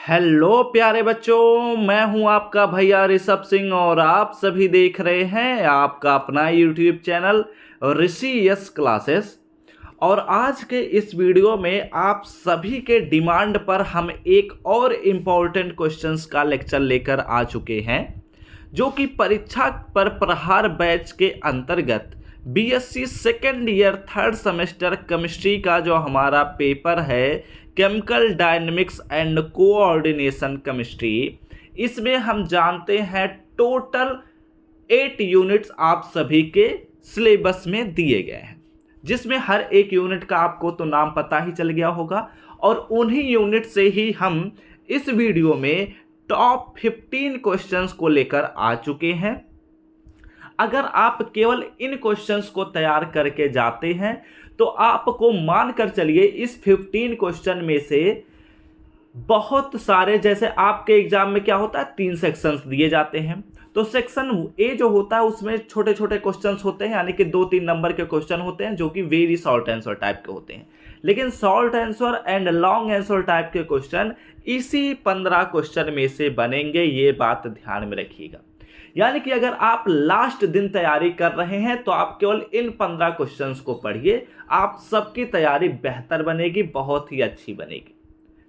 Hello प्यारे बच्चों, मैं हूं आपका भैया ऋषभ सिंह और आप सभी देख रहे हैं आपका अपना यूट्यूब चैनल ऋषि यस क्लासेस। और आज के इस वीडियो में आप सभी के डिमांड पर हम एक और इम्पोर्टेंट क्वेश्चंस का लेक्चर लेकर आ चुके हैं, जो कि परीक्षा पर प्रहार बैच के अंतर्गत BSc second year third semester chemistry का जो हमारा पेपर है chemical dynamics and coordination chemistry, इसमें हम जानते हैं टोटल 8 यूनिट्स आप सभी के सिलेबस में दिए गए हैं, जिसमें हर एक यूनिट का आपको तो नाम पता ही चल गया होगा। और उन्हीं यूनिट से ही हम इस वीडियो में टॉप 15 क्वेश्चंस को लेकर आ चुके हैं। अगर आप केवल इन क्वेश्चंस को तैयार करके जाते हैं तो आपको मानकर चलिए इस 15 क्वेश्चन में से बहुत सारे, जैसे आपके एग्जाम में क्या होता है 3 सेक्शंस दिए जाते हैं, तो सेक्शन ए जो होता है उसमें छोटे छोटे क्वेश्चंस होते हैं, यानी कि 2-3 नंबर के क्वेश्चन होते हैं जो कि वेरी शॉर्ट आंसर टाइप के होते हैं। लेकिन short answer and long answer type के क्वेश्चन इसी 15 क्वेश्चन में से बनेंगे, ये बात ध्यान में रखिएगा। यानी कि अगर आप लास्ट दिन तैयारी कर रहे हैं तो आप केवल इन 15 क्वेश्चंस को पढ़िए, आप सबकी तैयारी बेहतर बनेगी, बहुत ही अच्छी बनेगी।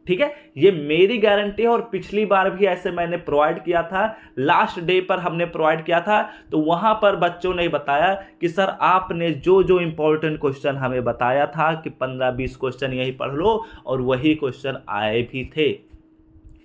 ठीक है, ये मेरी गारंटी है। और पिछली बार भी ऐसे मैंने प्रोवाइड किया था, लास्ट डे पर हमने प्रोवाइड किया था, तो वहां पर बच्चों ने बताया कि सर आपने जो जो इंपॉर्टेंट क्वेश्चन हमें बताया था कि 15-20 क्वेश्चन यही पढ़ लो, और वही क्वेश्चन आए भी थे।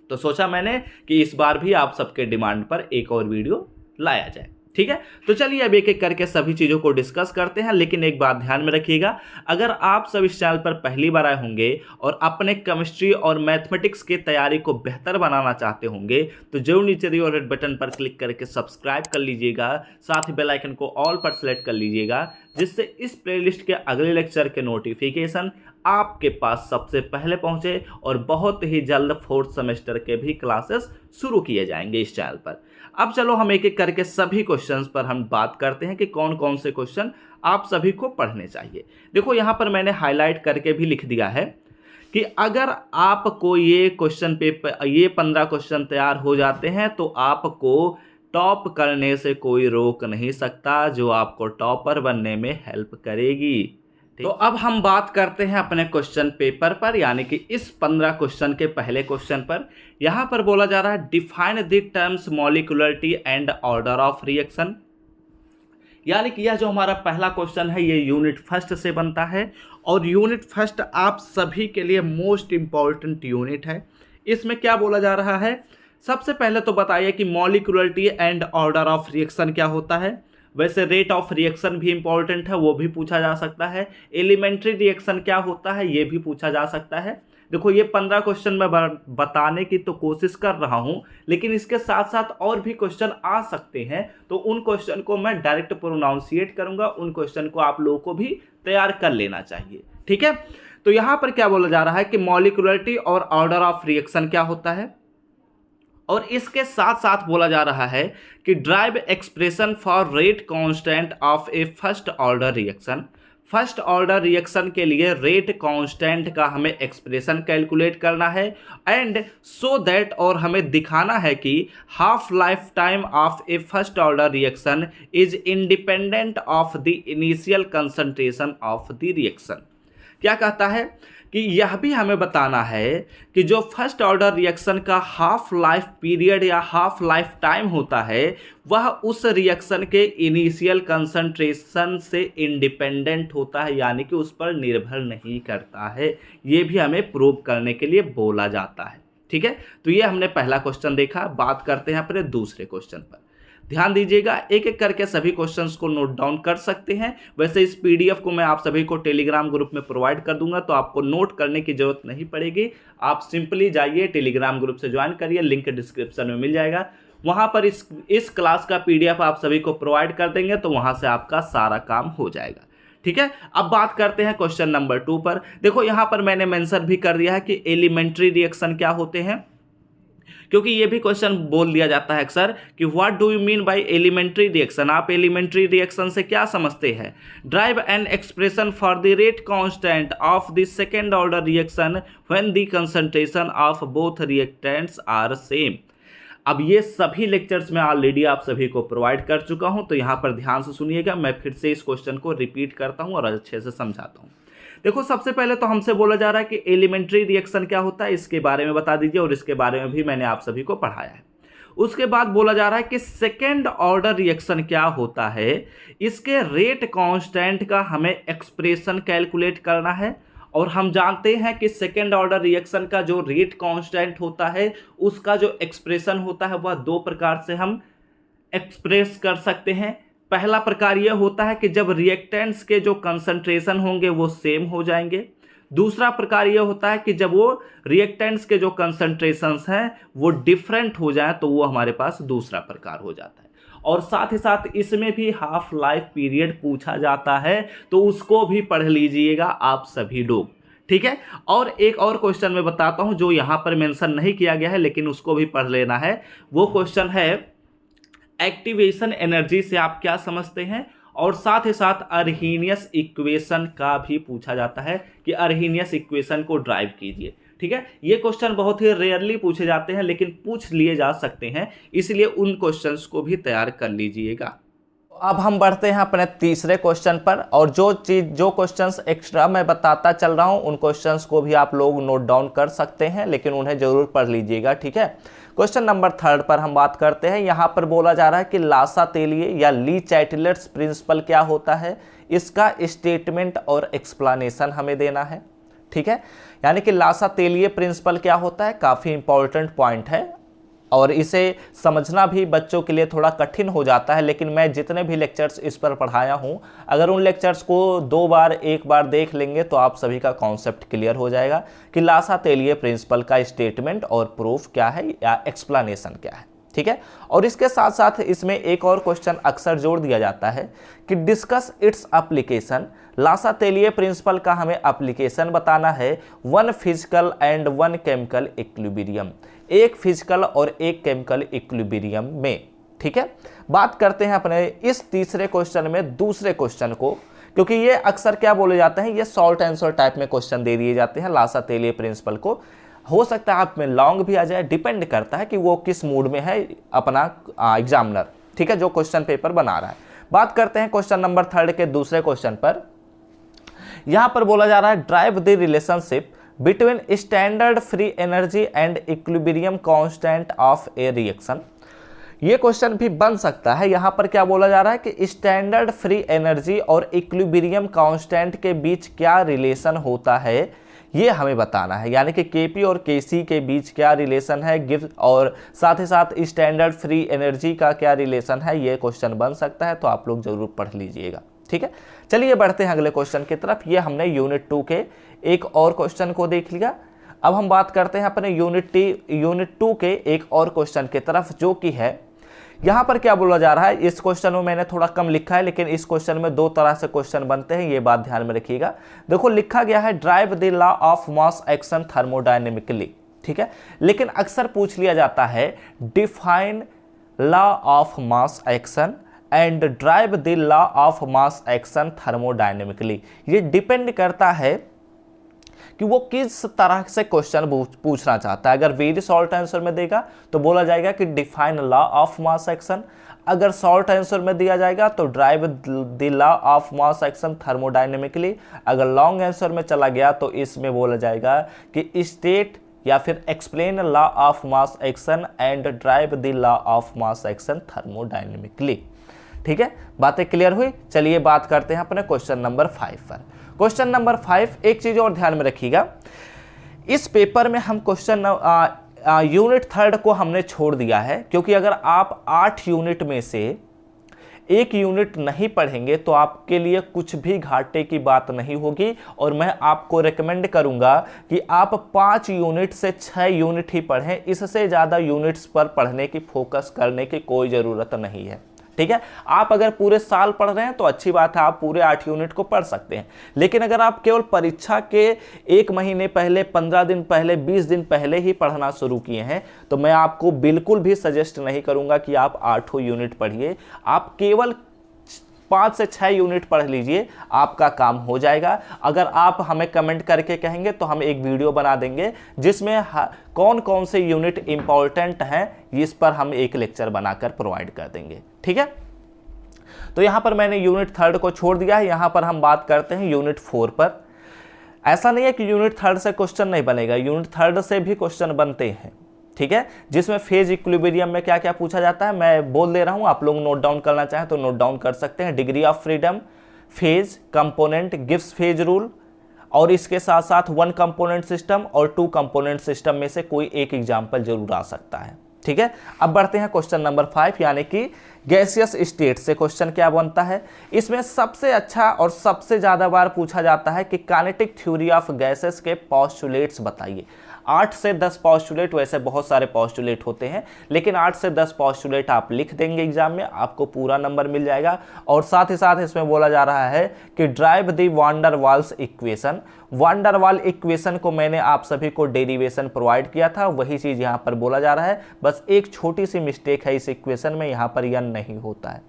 तो सोचा मैंने कि इस बार भी आप सबके डिमांड पर एक और वीडियो लाया जाए। ठीक है, तो चलिए अब एक एक करके सभी चीज़ों को डिस्कस करते हैं। लेकिन एक बात ध्यान में रखिएगा, अगर आप सब इस चैनल पर पहली बार आए होंगे और अपने केमिस्ट्री और मैथमेटिक्स की तैयारी को बेहतर बनाना चाहते होंगे तो जरूर नीचे दिए रेड बटन पर क्लिक करके सब्सक्राइब कर लीजिएगा, साथ ही बेल आइकन को ऑल पर सेलेक्ट कर लीजिएगा, जिससे इस प्लेलिस्ट के अगले लेक्चर के नोटिफिकेशन आपके पास सबसे पहले पहुंचे। और बहुत ही जल्द 4th सेमेस्टर के भी क्लासेस शुरू किए जाएंगे इस चैनल पर। अब चलो हम एक एक करके सभी क्वेश्चंस पर हम बात करते हैं कि कौन कौन से क्वेश्चन आप सभी को पढ़ने चाहिए। देखो यहाँ पर मैंने हाईलाइट करके भी लिख दिया है कि अगर आपको ये क्वेश्चन पेपर, ये 15 क्वेश्चन तैयार हो जाते हैं तो आपको टॉप करने से कोई रोक नहीं सकता, जो आपको टॉपर बनने में हेल्प करेगी। तो अब हम बात करते हैं अपने क्वेश्चन पेपर पर, यानी कि इस 15 क्वेश्चन के पहले क्वेश्चन पर। यहां पर बोला जा रहा है define the terms molecularity and order of reaction. यानी कि यह जो हमारा पहला क्वेश्चन है ये यूनिट फर्स्ट से बनता है, और यूनिट फर्स्ट आप सभी के लिए मोस्ट इंपॉर्टेंट यूनिट है। इसमें क्या बोला जा रहा है, सबसे पहले तो बताइए कि molecularity and order of reaction क्या होता है। वैसे रेट ऑफ रिएक्शन भी इंपॉर्टेंट है, वो भी पूछा जा सकता है। एलिमेंट्री रिएक्शन क्या होता है ये भी पूछा जा सकता है। देखो ये 15 क्वेश्चन मैं बताने की तो कोशिश कर रहा हूँ, लेकिन इसके साथ साथ और भी क्वेश्चन आ सकते हैं, तो उन क्वेश्चन को मैं डायरेक्ट प्रोनाउंसिएट करूंगा, उन क्वेश्चन को आप लोगों को भी तैयार कर लेना चाहिए। ठीक है, तो यहाँ पर क्या बोला जा रहा है कि मॉलिक्यूलरिटी और ऑर्डर ऑफ रिएक्शन क्या होता है, और इसके साथ साथ बोला जा रहा है कि drive expression for rate constant of A first order reaction. First order reaction के लिए रेट कांस्टेंट का हमें एक्सप्रेशन कैलकुलेट करना है, एंड सो दैट, और हमें दिखाना है कि half life time of A first order reaction is independent of the initial concentration of the reaction. क्या कहता है कि यह भी हमें बताना है कि जो फर्स्ट ऑर्डर रिएक्शन का हाफ लाइफ पीरियड या हाफ लाइफ टाइम होता है वह उस रिएक्शन के इनिशियल कंसंट्रेशन से इंडिपेंडेंट होता है, यानी कि उस पर निर्भर नहीं करता है। ये भी हमें प्रूव करने के लिए बोला जाता है। ठीक है, तो ये हमने पहला क्वेश्चन देखा। बात करते हैं अपने दूसरे क्वेश्चन पर। ध्यान दीजिएगा, एक एक करके सभी क्वेश्चंस को नोट डाउन कर सकते हैं। वैसे इस पीडीएफ को मैं आप सभी को टेलीग्राम ग्रुप में प्रोवाइड कर दूंगा, तो आपको नोट करने की जरूरत नहीं पड़ेगी। आप सिंपली जाइए टेलीग्राम ग्रुप से ज्वाइन करिए, लिंक डिस्क्रिप्शन में मिल जाएगा। वहां पर इस क्लास का पीडीएफ आप सभी को प्रोवाइड कर देंगे, तो वहां से आपका सारा काम हो जाएगा। ठीक है, अब बात करते हैं क्वेश्चन नंबर 2 पर। देखो यहाँ पर मैंने मेंशन भी कर दिया है कि एलिमेंट्री रिएक्शन क्या होते हैं। क्योंकि ये भी क्वेश्चन बोल दिया जाता है अक्सर कि what do you mean by elementary reaction, आप एलिमेंट्री रिएक्शन से क्या समझते हैं। Derive an expression for the rate constant of the second order reaction when the concentration of both reactants are same. अब ये सभी लेक्चर्स में ऑलरेडी आप सभी को प्रोवाइड कर चुका हूं, तो यहाँ पर ध्यान से सुनिएगा, मैं फिर से इस क्वेश्चन को रिपीट करता हूं और अच्छे से समझाता हूं। देखो, सबसे पहले तो हमसे बोला जा रहा है कि एलिमेंट्री रिएक्शन क्या होता है, इसके बारे में बता दीजिए, और इसके बारे में भी मैंने आप सभी को पढ़ाया है। उसके बाद बोला जा रहा है कि सेकेंड ऑर्डर रिएक्शन क्या होता है, इसके रेट कांस्टेंट का हमें एक्सप्रेशन कैलकुलेट करना है। और हम जानते हैं कि सेकेंड ऑर्डर रिएक्शन का जो रेट कांस्टेंट होता है उसका जो एक्सप्रेशन होता है वह दो प्रकार से हम एक्सप्रेस कर सकते हैं। पहला प्रकार यह होता है कि जब रिएक्टेंट्स के जो कंसंट्रेशन होंगे वो सेम हो जाएंगे। दूसरा प्रकार यह होता है कि जब वो रिएक्टेंट्स के जो कंसंट्रेशंस हैं वो डिफरेंट हो जाए, तो वो हमारे पास दूसरा प्रकार हो जाता है। और साथ ही साथ इसमें भी हाफ लाइफ पीरियड पूछा जाता है, तो उसको भी पढ़ लीजिएगा आप सभी लोग, ठीक है। और एक और क्वेश्चन मैं बताता हूं जो यहां पर मेंशन नहीं किया गया है, लेकिन उसको भी पढ़ लेना है। वो क्वेश्चन है एक्टिवेशन एनर्जी से आप क्या समझते हैं, और साथ ही साथ अर्हीनियस इक्वेशन का भी पूछा जाता है कि अर्हीनियस इक्वेशन को ड्राइव कीजिए, ठीक है। ये क्वेश्चन बहुत ही रेयरली पूछे जाते हैं, लेकिन पूछ लिए जा सकते हैं, इसलिए उन क्वेश्चंस को भी तैयार कर लीजिएगा। अब हम बढ़ते हैं अपने तीसरे क्वेश्चन पर, और जो क्वेश्चंस एक्स्ट्रा मैं बताता चल रहा हूं उन क्वेश्चंस को भी आप लोग नोट डाउन कर सकते हैं, लेकिन उन्हें जरूर पढ़ लीजिएगा, ठीक है। क्वेश्चन नंबर 3 पर हम बात करते हैं। यहां पर बोला जा रहा है कि लासातेलिए या ली चाइटलर्स प्रिंसिपल क्या होता है, इसका स्टेटमेंट और एक्सप्लेनेशन हमें देना है, ठीक है। यानी कि लासातेलिए प्रिंसिपल क्या होता है, काफ़ी इंपॉर्टेंट पॉइंट है और इसे समझना भी बच्चों के लिए थोड़ा कठिन हो जाता है, लेकिन मैं जितने भी लेक्चर्स इस पर पढ़ाया हूं, अगर उन लेक्चर्स को 2 बार 1 बार देख लेंगे तो आप सभी का कॉन्सेप्ट क्लियर हो जाएगा कि लासातेलिए प्रिंसिपल का स्टेटमेंट और प्रूफ क्या है या एक्सप्लेनेशन क्या है, ठीक है। और इसके साथ साथ इसमें एक और क्वेश्चन अक्सर जोड़ दिया जाता है कि डिस्कस इट्स एप्लीकेशन। लासातेलिए प्रिंसिपल का हमें एप्लीकेशन बताना है, 1 फिजिकल एंड 1 केमिकल इक्विलिब्रियम, एक फिजिकल और एक केमिकल इक्विलिब्रियम में, ठीक है। बात करते हैं अपने इस तीसरे क्वेश्चन में दूसरे क्वेश्चन को, क्योंकि ये अक्सर क्या बोले जाते हैं, ये शॉर्ट आंसर टाइप में क्वेश्चन दे दिए जाते हैं लासातेलिए प्रिंसिपल को। हो सकता है आप में लॉन्ग भी आ जाए, डिपेंड करता है कि वो किस मूड में है अपना एग्जामिनर, ठीक है, जो क्वेश्चन पेपर बना रहा है। बात करते हैं क्वेश्चन नंबर 3 के दूसरे क्वेश्चन पर। यहां पर बोला जा रहा है drive the relationship between standard free energy and equilibrium constant of A reaction. ये क्वेश्चन भी बन सकता है। यहां पर क्या बोला जा रहा है कि स्टैंडर्ड फ्री एनर्जी और इक्विलिब्रियम कांस्टेंट के बीच क्या रिलेशन होता है, ये हमें बताना है। यानी कि केपी और केसी के बीच क्या रिलेशन है, गिव, और साथ ही साथ स्टैंडर्ड फ्री एनर्जी का क्या रिलेशन है, ये क्वेश्चन बन सकता है, तो आप लोग जरूर पढ़ लीजिएगा, ठीक है। चलिए बढ़ते हैं अगले क्वेश्चन की तरफ। ये हमने यूनिट 2 के एक और क्वेश्चन को देख लिया। अब हम बात करते हैं अपने यूनिट 2 के एक और क्वेश्चन की तरफ, जो कि है यहां पर क्या बोला जा रहा है। इस क्वेश्चन में मैंने थोड़ा कम लिखा है, लेकिन इस क्वेश्चन में 2 तरह से क्वेश्चन बनते हैं, ये बात ध्यान में रखिएगा। देखो, लिखा गया है drive the law of mass action thermodynamically, ठीक है, लेकिन अक्सर पूछ लिया जाता है define law of mass action and drive the law of mass action thermodynamically. ये डिपेंड करता है कि वो किस तरह से क्वेश्चन पूछना चाहता है। अगर वेरी शॉर्ट आंसर में देगा तो बोला जाएगा कि define law of mass action. अगर शॉर्ट आंसर में दिया जाएगा तो drive the law of mass action thermodynamically. अगर लॉन्ग आंसर में चला गया तो इसमें बोला जाएगा कि स्टेट या फिर explain law of mass action and drive the law of mass action thermodynamically, ठीक है। बातें क्लियर हुई। चलिए बात करते हैं अपने क्वेश्चन नंबर 5 पर। क्वेश्चन नंबर 5, एक चीज और ध्यान में रखिएगा, इस पेपर में हम क्वेश्चन यूनिट 3 को हमने छोड़ दिया है, क्योंकि अगर आप 8 यूनिट में से एक यूनिट नहीं पढ़ेंगे तो आपके लिए कुछ भी घाटे की बात नहीं होगी। और मैं आपको रेकमेंड करूंगा कि आप 5 यूनिट से 6 यूनिट ही पढ़ें, इससे ज़्यादा यूनिट्स पर पढ़ने की फोकस करने की कोई ज़रूरत नहीं है, ठीक है। आप अगर पूरे साल पढ़ रहे हैं तो अच्छी बात है, आप पूरे 8 यूनिट को पढ़ सकते हैं। लेकिन अगर आप केवल परीक्षा के 1 महीने पहले, 15 दिन पहले, 20 दिन पहले ही पढ़ना शुरू किए हैं तो मैं आपको बिल्कुल भी सजेस्ट नहीं करूंगा कि आप 8 यूनिट पढ़िए। आप केवल 5 से 6 यूनिट पढ़ लीजिए, आपका काम हो जाएगा। अगर आप हमें कमेंट करके कहेंगे तो हम एक वीडियो बना देंगे जिसमें कौन कौन से यूनिट इंपॉर्टेंट हैं, इस पर हम एक लेक्चर बनाकर प्रोवाइड कर देंगे, ठीक है। तो यहां पर मैंने यूनिट 3 को छोड़ दिया है। यहां पर हम बात करते हैं यूनिट 4 पर। ऐसा नहीं है कि यूनिट 3 से क्वेश्चन नहीं बनेगा, यूनिट 3 से भी क्वेश्चन बनते हैं, ठीक है। जिसमें फेज इक्विलिब्रियम में क्या क्या पूछा जाता है मैं बोल दे रहा हूं, आप लोग नोट डाउन करना चाहें तो नोट डाउन कर सकते हैं। Degree of freedom, phase, component, Gibbs phase rule, और इसके साथ साथ 1 कंपोनेंट सिस्टम और 2 कंपोनेंट सिस्टम में से कोई एक एग्जाम्पल जरूर आ सकता है, ठीक है। अब बढ़ते हैं क्वेश्चन नंबर 5 यानी कि गैसियस स्टेट से क्वेश्चन क्या बनता है। इसमें सबसे अच्छा और सबसे ज्यादा बार पूछा जाता है कि काइनेटिक थ्योरी ऑफ गैसेस के पोस्टुलेट्स बताइए। 8 से 10 पोस्टुलेट, वैसे बहुत सारे पोस्टुलेट होते हैं लेकिन 8 से 10 पोस्टुलेट आप लिख देंगे एग्जाम में, आपको पूरा नंबर मिल जाएगा। और साथ ही साथ इसमें बोला जा रहा है कि ड्राइव द वान डर वाल्स इक्वेशन। वान डर वाल इक्वेशन को मैंने आप सभी को डेरिवेशन प्रोवाइड किया था, वही चीज यहाँ पर बोला जा रहा है। बस एक छोटी सी मिस्टेक है इस इक्वेशन में, यहाँ पर यन नहीं होता है,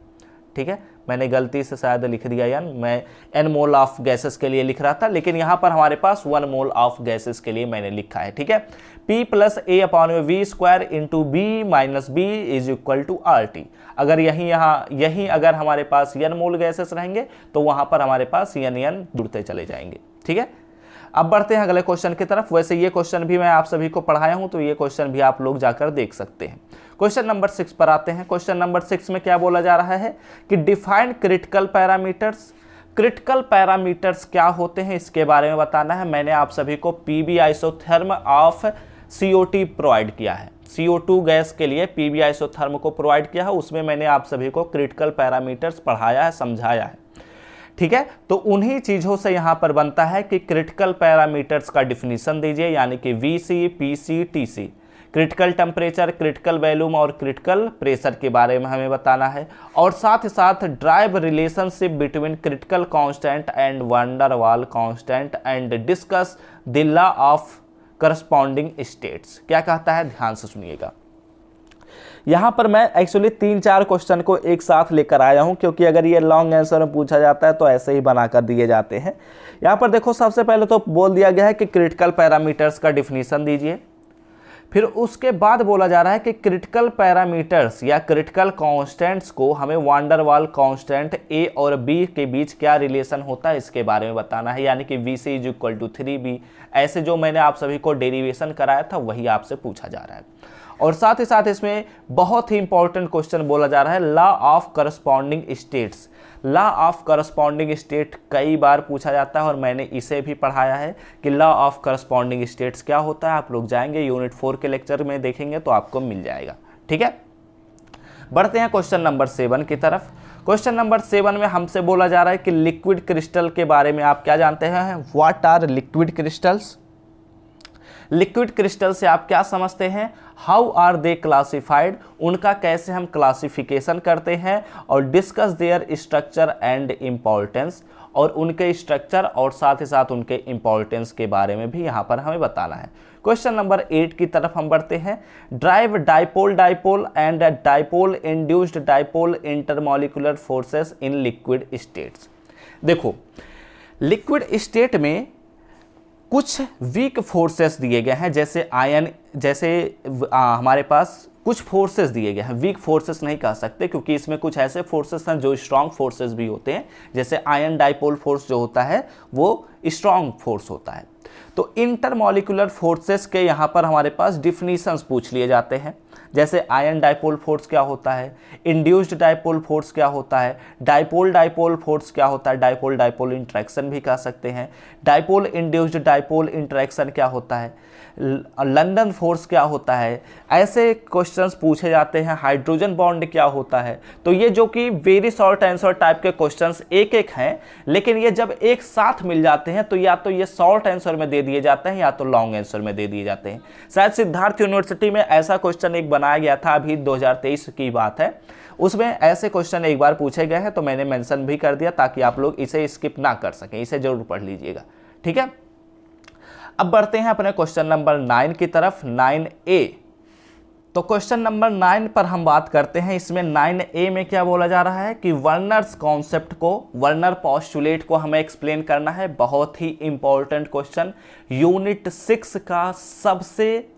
ठीक है। मैंने गलती से शायद लिख दिया यन, मैं n मोल ऑफ गैसेस के लिए लिख रहा था लेकिन यहां पर हमारे पास 1 मोल ऑफ गैसेस के लिए मैंने लिखा है, ठीक है। P + A/V² into B - B is equal to RT। अगर यहीं अगर हमारे पास n मोल गैसेस रहेंगे तो वहां पर हमारे पास n जुड़ते चले जाएंगे, ठीक है। अब बढ़ते हैं अगले क्वेश्चन की तरफ। वैसे ये क्वेश्चन भी मैं आप सभी को पढ़ाया हूं तो ये क्वेश्चन भी आप लोग जाकर देख सकते हैं। क्वेश्चन नंबर 6 पर आते हैं। क्वेश्चन नंबर 6 में क्या बोला जा रहा है कि define critical parameters. Critical parameters क्या होते हैं इसके बारे में बताना है। मैंने आप सभी को PB isotherm of CO2 provide किया है, CO2 गैस के लिए पीबी आइसोथर्म को प्रोवाइड किया है, उसमें मैंने आप सभी को क्रिटिकल पैरामीटर्स पढ़ाया है, समझाया है, ठीक है। तो उन्हीं चीजों से यहां पर बनता है कि क्रिटिकल पैरामीटर्स का डिफिनीशन दीजिए, यानी कि VC, PC, TC, critical temperature, critical volume और क्रिटिकल प्रेशर के बारे में हमें बताना है। और साथ ही साथ drive relationship between critical constant and van der Waals constant and discuss the law of corresponding states. क्या कहता है ध्यान से सुनिएगा। यहां पर मैं एक्चुअली 3-4 क्वेश्चन को एक साथ लेकर आया हूं क्योंकि अगर ये लॉन्ग आंसर में पूछा जाता है तो ऐसे ही बनाकर दिए जाते हैं। यहां पर देखो सबसे पहले तो बोल दिया गया है कि क्रिटिकल पैरामीटर्स का डिफिनीशन दीजिए, फिर उसके बाद बोला जा रहा है कि क्रिटिकल पैरामीटर्स या क्रिटिकल कांस्टेंट्स को हमें वान डर वाल कांस्टेंट A और B के बीच क्या रिलेशन होता है इसके बारे में बताना है, यानी कि VC = 3B। ऐसे जो मैंने आप सभी को डेरिवेशन कराया था वही आपसे पूछा जा रहा है। और साथ ही साथ इसमें बहुत ही इंपॉर्टेंट क्वेश्चन बोला जा रहा है law of corresponding states. Law of corresponding state कई बार पूछा जाता है और मैंने इसे भी पढ़ाया है कि लॉ ऑफ करस्पॉन्डिंग स्टेट्स क्या होता है। आप लोग जाएंगे यूनिट 4 के लेक्चर में देखेंगे तो आपको मिल जाएगा, ठीक है। बढ़ते हैं क्वेश्चन नंबर 7 की तरफ। क्वेश्चन नंबर 7 में हमसे बोला जा रहा है कि लिक्विड क्रिस्टल के बारे में आप क्या जानते हैं, what are liquid crystals. Liquid crystal से आप क्या समझते हैं, हाउ आर दे क्लासिफाइड, उनका कैसे हम क्लासिफिकेशन करते हैं, और discuss their structure and importance, और उनके स्ट्रक्चर और साथ ही साथ उनके इम्पोर्टेंस के बारे में भी यहाँ पर हमें बताना है। क्वेश्चन नंबर 8 की तरफ हम बढ़ते हैं। Drive dipole dipole and dipole induced dipole intermolecular forces in liquid states. देखो लिक्विड स्टेट में कुछ वीक फोर्सेस दिए गए हैं, जैसे आयन, जैसे हमारे पास कुछ फोर्सेस दिए गए हैं। वीक फोर्सेस नहीं कह सकते क्योंकि इसमें कुछ ऐसे फोर्सेस हैं जो स्ट्रांग फोर्सेस भी होते हैं, जैसे आयन डाइपोल फोर्स जो होता है वो स्ट्रांग फोर्स होता है। तो इंटरमॉलिक्यूलर फोर्सेस के यहाँ पर हमारे पास डिफिनीशंस पूछ लिए जाते हैं, जैसे आयन डाइपोल फोर्स क्या होता है, इंड्यूस्ड डाइपोल फोर्स क्या होता है, डाइपोल डाइपोल फोर्स क्या होता है, डाइपोल डाइपोल इंटरेक्शन भी कह सकते हैं, डाइपोल इंड्यूस्ड डाइपोल इंटरेक्शन क्या होता है, लंदन फोर्स क्या होता है। ऐसे क्वेश्चंस पूछे जाते हैं। हाइड्रोजन बॉन्ड क्या होता है। तो ये जो कि वेरी शॉर्ट आंसर टाइप के क्वेश्चंस एक एक हैं, लेकिन ये जब एक साथ मिल जाते हैं तो या तो ये शॉर्ट आंसर में दे दिए जाते हैं या तो लॉन्ग आंसर में दे दिए जाते हैं। शायद सिद्धार्थ यूनिवर्सिटी में ऐसा क्वेश्चन एक एक बनाया गया था, अभी 2023 की बात है, उसमें ऐसे क्वेश्चन एक बार पूछे गए हैं, तो मैंने मेंशन भी कर दिया ताकि आप लोग इसे स्किप ना कर सकें, इसे जरूर पढ़ लीजिएगा। ठीक है, अब बढ़ते हैं अपने क्वेश्चन नंबर 9 की तरफ, 9A। तो क्वेश्चन नंबर 9 पर हम बात करते हैं। इसमें 9A में क्या बोला जा रहा है कि वर्नर्स कॉन्सेप्ट को, वर्नर पोस्टुलेट को हमें एक्सप्लेन करना है। बहुत ही इंपॉर्टेंट क्वेश्चन, यूनिट 6 का सबसे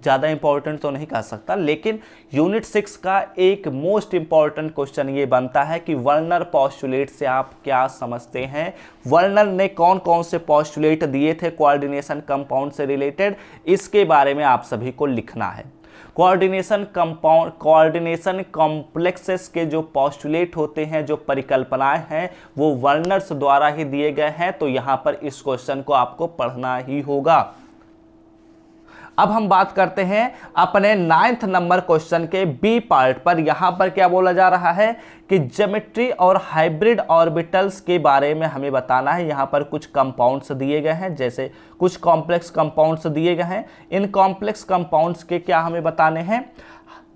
ज़्यादा इंपॉर्टेंट तो नहीं कह सकता, लेकिन यूनिट 6 का एक मोस्ट इंपॉर्टेंट क्वेश्चन ये बनता है कि वर्नर पोस्टुलेट से आप क्या समझते हैं, वर्नर ने कौन कौन से पोस्टुलेट दिए थे कोऑर्डिनेशन कंपाउंड से रिलेटेड, इसके बारे में आप सभी को लिखना है। कोऑर्डिनेशन कंपाउंड, कोऑर्डिनेशन कॉम्प्लेक्सेस के जो पोस्टुलेट होते हैं, जो परिकल्पनाएं हैं, वो वर्नर्स द्वारा ही दिए गए हैं, तो यहां पर इस क्वेश्चन को आपको पढ़ना ही होगा। अब हम बात करते हैं अपने 9th नंबर क्वेश्चन के बी पार्ट पर। यहां पर क्या बोला जा रहा है कि ज्योमेट्री और हाइब्रिड ऑर्बिटल्स के बारे में हमें बताना है। यहां पर कुछ कंपाउंड्स दिए गए हैं, जैसे कुछ कॉम्प्लेक्स कंपाउंड्स दिए गए हैं। इन कॉम्प्लेक्स कंपाउंड्स के क्या हमें बताने हैं,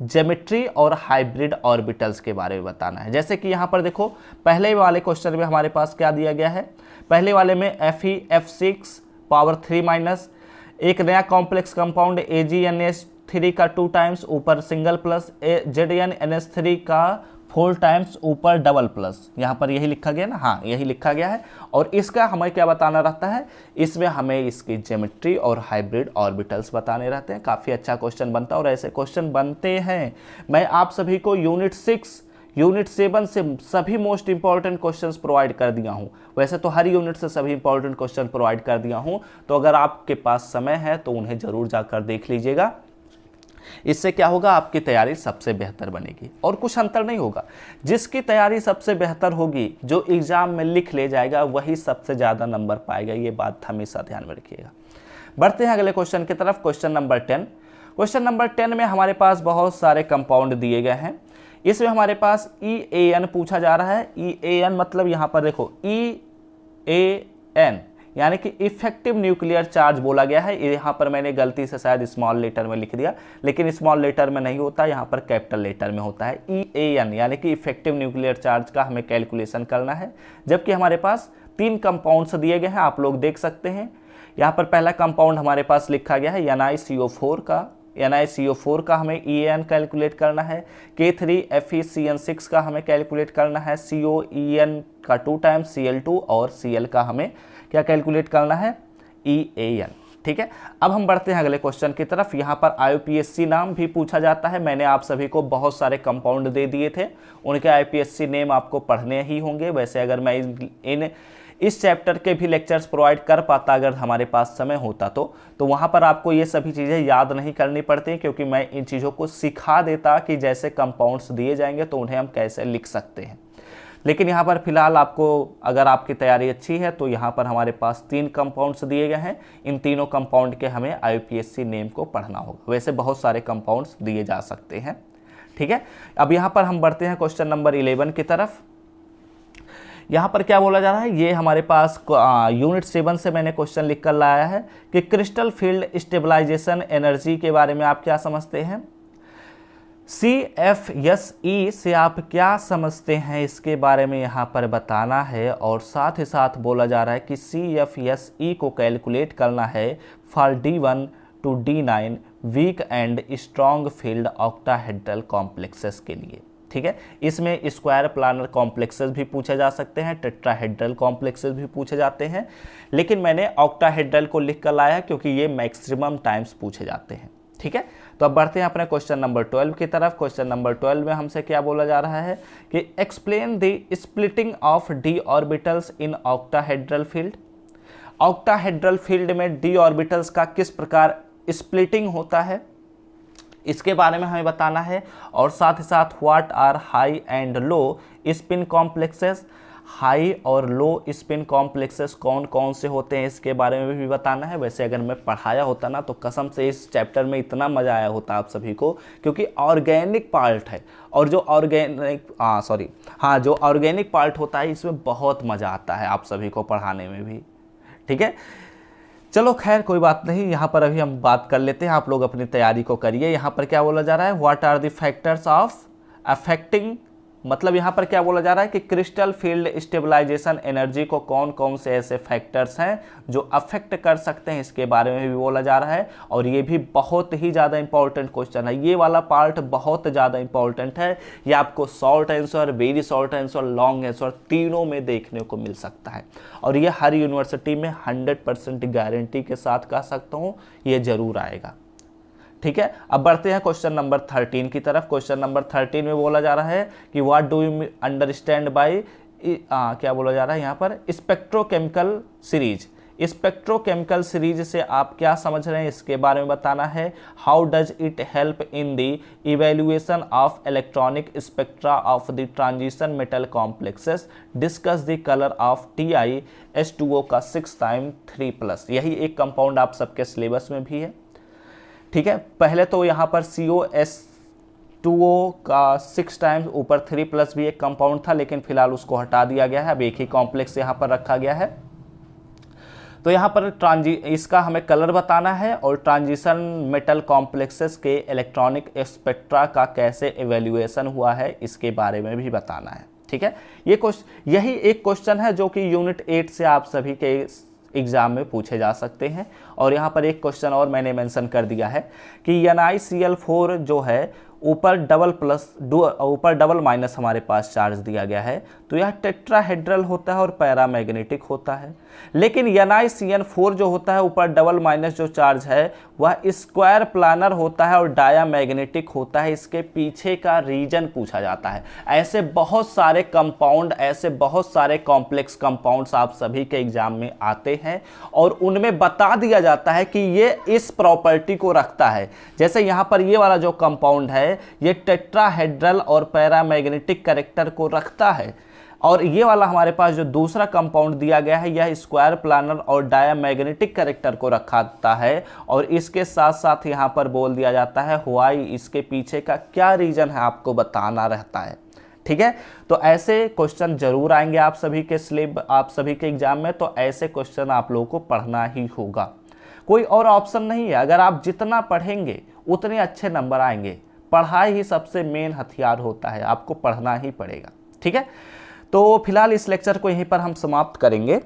ज्योमेट्री और हाइब्रिड ऑर्बिटल्स के बारे में बताना है। जैसे कि यहाँ पर देखो, पहले वाले क्वेश्चन में हमारे पास क्या दिया गया है, पहले वाले में Fe(F6) पावर 3 माइनस, एक नया कॉम्प्लेक्स कंपाउंड AgNH3 का 2 टाइम्स ऊपर सिंगल प्लस, ZnNH3 का 4 टाइम्स ऊपर डबल प्लस। यहाँ पर यही लिखा गया ना, हाँ यही लिखा गया है। और इसका हमें क्या बताना रहता है, इसमें हमें इसकी ज्योमेट्री और हाइब्रिड ऑर्बिटल्स बताने रहते हैं। काफ़ी अच्छा क्वेश्चन बनता है और ऐसे क्वेश्चन बनते हैं। मैं आप सभी को यूनिट 6, यूनिट 7 से सभी मोस्ट इंपॉर्टेंट क्वेश्चंस प्रोवाइड कर दिया हूं। वैसे तो हर यूनिट से सभी इंपॉर्टेंट क्वेश्चन प्रोवाइड कर दिया हूं, तो अगर आपके पास समय है तो उन्हें जरूर जाकर देख लीजिएगा। इससे क्या होगा, आपकी तैयारी सबसे बेहतर बनेगी और कुछ अंतर नहीं होगा। जिसकी तैयारी सबसे बेहतर होगी, जो एग्जाम में लिख ले जाएगा, वही सबसे ज़्यादा नंबर पाएगा। ये बात हमेशा ध्यान में रखिएगा। बढ़ते हैं अगले क्वेश्चन की तरफ, क्वेश्चन नंबर 10। क्वेश्चन नंबर 10 में हमारे पास बहुत सारे कंपाउंड दिए गए हैं। इसमें हमारे पास EAN पूछा जा रहा है। EAN मतलब यहाँ पर देखो EAN यानी कि इफेक्टिव न्यूक्लियर चार्ज बोला गया है। यहाँ पर मैंने गलती से शायद स्मॉल लेटर में लिख दिया, लेकिन स्मॉल लेटर में नहीं होता, यहाँ पर कैपिटल लेटर में होता है। EAN यानी कि इफेक्टिव न्यूक्लियर चार्ज का हमें कैलकुलेशन करना है। जबकि हमारे पास 3 कंपाउंड्स दिए गए हैं, आप लोग देख सकते हैं। यहाँ पर पहला कंपाउंड हमारे पास लिखा गया है NiCO4 का। NiCO4 का हमें EAN कैलकुलेट करना है। K3FeCN6 का हमें कैलकुलेट करना है। COEN का 2 टाइम्स Cl2 और Cl का हमें क्या कैलकुलेट करना है, EAN। ठीक है, अब हम बढ़ते हैं अगले क्वेश्चन की तरफ। यहाँ पर IUPAC नाम भी पूछा जाता है। मैंने आप सभी को बहुत सारे कंपाउंड दे दिए थे, उनके IUPAC नेम आपको पढ़ने ही होंगे। वैसे अगर मैं इस चैप्टर के भी लेक्चर्स प्रोवाइड कर पाता, अगर हमारे पास समय होता तो वहाँ पर आपको ये सभी चीज़ें याद नहीं करनी पड़ती, क्योंकि मैं इन चीज़ों को सिखा देता कि जैसे कंपाउंड्स दिए जाएंगे तो उन्हें हम कैसे लिख सकते हैं। लेकिन यहाँ पर फिलहाल आपको, अगर आपकी तैयारी अच्छी है, तो यहाँ पर हमारे पास 3 कंपाउंड्स दिए गए हैं। इन तीनों कंपाउंड के हमें IUPAC नेम को पढ़ना होगा। वैसे बहुत सारे कंपाउंड्स दिए जा सकते हैं। ठीक है, अब यहाँ पर हम बढ़ते हैं क्वेश्चन नंबर 11 की तरफ। यहाँ पर क्या बोला जा रहा है, ये हमारे पास यूनिट 7 से मैंने क्वेश्चन लिख कर लाया है कि क्रिस्टल फील्ड स्टेबलाइजेशन एनर्जी के बारे में आप क्या समझते हैं। CFSE से आप क्या समझते हैं, इसके बारे में यहाँ पर बताना है। और साथ ही साथ बोला जा रहा है कि CFSE को कैलकुलेट करना है for D1 to D9 weak and strong field octahedral complexes के लिए। ठीक है, इसमें स्क्वायर प्लानर कॉम्प्लेक्सेस भी पूछे जा सकते हैं, टेट्राहेड्रल कॉम्प्लेक्सेस भी पूछे जाते हैं, लेकिन मैंने ऑक्टाहेड्रल को लिख कर लाया क्योंकि ये मैक्सिमम टाइम्स पूछे जाते हैं। ठीक है, तो अब बढ़ते हैं अपने क्वेश्चन नंबर 12 की तरफ। क्वेश्चन नंबर 12 में हमसे क्या बोला जा रहा है कि explain the splitting of d orbitals in octahedral field. Octahedral field में d ऑर्बिटल्स का किस प्रकार स्प्लिटिंग होता है, इसके बारे में हमें बताना है। और साथ ही साथ what are high and low spin complexes, high और लो स्पिन कॉम्प्लेक्सेस कौन कौन से होते हैं, इसके बारे में भी बताना है। वैसे अगर मैं पढ़ाया होता ना, तो कसम से इस चैप्टर में इतना मज़ा आया होता आप सभी को, क्योंकि ऑर्गेनिक पार्ट है। और जो ऑर्गेनिक पार्ट होता है, इसमें बहुत मज़ा आता है आप सभी को पढ़ाने में भी। ठीक है, चलो खैर कोई बात नहीं, यहाँ पर अभी हम बात कर लेते हैं, आप लोग अपनी तैयारी को करिए। यहाँ पर क्या बोला जा रहा है, what are the factors of affecting, मतलब यहाँ पर क्या बोला जा रहा है कि क्रिस्टल फील्ड स्टेबलाइजेशन एनर्जी को कौन कौन से ऐसे फैक्टर्स हैं जो अफेक्ट कर सकते हैं, इसके बारे में भी बोला जा रहा है। और ये भी बहुत ही ज़्यादा इंपॉर्टेंट क्वेश्चन है, ये वाला पार्ट बहुत ज़्यादा इंपॉर्टेंट है। ये आपको short answer, very short answer, long answer तीनों में देखने को मिल सकता है। और ये हर यूनिवर्सिटी में 100% गारंटी के साथ कह सकता हूँ ये जरूर आएगा। ठीक है, अब बढ़ते हैं क्वेश्चन नंबर 13 की तरफ। क्वेश्चन नंबर 13 में बोला जा रहा है कि what do you understand by, क्या बोला जा रहा है यहाँ पर, स्पेक्ट्रोकेमिकल सीरीज। स्पेक्ट्रोकेमिकल सीरीज से आप क्या समझ रहे हैं इसके बारे में बताना है। How does it help in the evaluation of electronic spectra of the transition metal complexes, discuss the colour of TiS2O का 6 टाइम 3+। यही एक कंपाउंड आप सबके सिलेबस में भी है। ठीक है, पहले तो यहाँ पर COS2O का 6 टाइम्स ऊपर 3+ भी एक कंपाउंड था, लेकिन फिलहाल उसको हटा दिया गया है, अब एक ही कॉम्प्लेक्स यहाँ पर रखा गया है। तो यहाँ पर इसका हमें कलर बताना है और ट्रांजिशन मेटल कॉम्प्लेक्सेस के इलेक्ट्रॉनिक स्पेक्ट्रा का कैसे एवेल्युएशन हुआ है इसके बारे में भी बताना है। ठीक है, यही एक क्वेश्चन है जो कि यूनिट 8 से आप सभी के एग्जाम में पूछे जा सकते हैं। और यहाँ पर एक क्वेश्चन और मैंने मेंशन कर दिया है कि NiCl4 जो है ऊपर डबल माइनस हमारे पास चार्ज दिया गया है, तो यह टेट्राहेड्रल होता है और पैरामैग्नेटिक होता है। लेकिन NiCN4 जो होता है ऊपर डबल माइनस जो चार्ज है वह स्क्वायर प्लानर होता है और डायामैग्नेटिक होता है। इसके पीछे का रीजन पूछा जाता है। ऐसे बहुत सारे कंपाउंड, ऐसे बहुत सारे कॉम्प्लेक्स कंपाउंड्स आप सभी के एग्जाम में आते हैं और उनमें बता दिया जाता है कि ये इस प्रॉपर्टी को रखता है। जैसे यहाँ पर ये वाला जो कंपाउंड है ये टेट्राहेड्रल और पैरामैग्नेटिक कैरेक्टर को रखता है, और ये वाला हमारे पास जो दूसरा कंपाउंड दिया गया है यह स्क्वायर प्लानर और डायामैग्नेटिक कैरेक्टर को रखाता है। और इसके साथ साथ यहाँ पर बोल दिया जाता है व्हाई, इसके पीछे का क्या रीजन है आपको बताना रहता है। ठीक है, तो ऐसे क्वेश्चन जरूर आएंगे आप सभी के एग्जाम में, तो ऐसे क्वेश्चन आप लोगों को पढ़ना ही होगा, कोई और ऑप्शन नहीं है। अगर आप जितना पढ़ेंगे उतने अच्छे नंबर आएंगे। पढ़ाई ही सबसे मेन हथियार होता है, आपको पढ़ना ही पड़ेगा। ठीक है, तो फिलहाल इस लेक्चर को यहीं पर हम समाप्त करेंगे।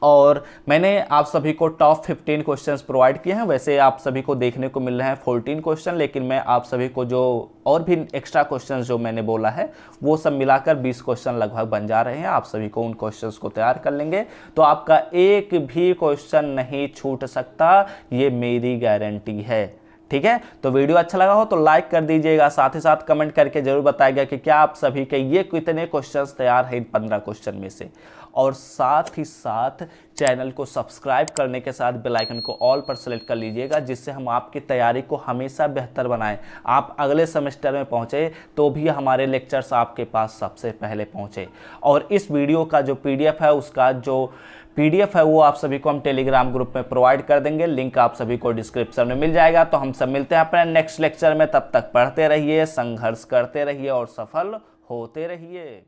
और मैंने आप सभी को टॉप 15 क्वेश्चंस प्रोवाइड किए हैं। वैसे आप सभी को देखने को मिल रहे हैं 14 क्वेश्चन, लेकिन मैं आप सभी को जो और भी एक्स्ट्रा क्वेश्चंस जो मैंने बोला है वो सब मिलाकर 20 क्वेश्चन लगभग बन जा रहे हैं। आप सभी को उन क्वेश्चंस को तैयार कर लेंगे तो आपका एक भी क्वेश्चन नहीं छूट सकता, ये मेरी गारंटी है। ठीक है, तो वीडियो अच्छा लगा हो तो लाइक कर दीजिएगा, साथ ही साथ कमेंट करके जरूर बताइएगा कि क्या आप सभी के ये कितने क्वेश्चंस तैयार हैं इन 15 क्वेश्चन में से। और साथ ही साथ चैनल को सब्सक्राइब करने के साथ बेल आइकन को ऑल पर सेलेक्ट कर लीजिएगा, जिससे हम आपकी तैयारी को हमेशा बेहतर बनाएं। आप अगले सेमेस्टर में पहुंचे तो भी हमारे लेक्चर्स आपके पास सबसे पहले पहुंचे। और इस वीडियो का जो PDF है, उसका जो PDF है वो आप सभी को हम टेलीग्राम ग्रुप में प्रोवाइड कर देंगे, लिंक आप सभी को डिस्क्रिप्शन में मिल जाएगा। तो हम सब मिलते हैं अपने नेक्स्ट लेक्चर में, तब तक पढ़ते रहिए, संघर्ष करते रहिए और सफल होते रहिए।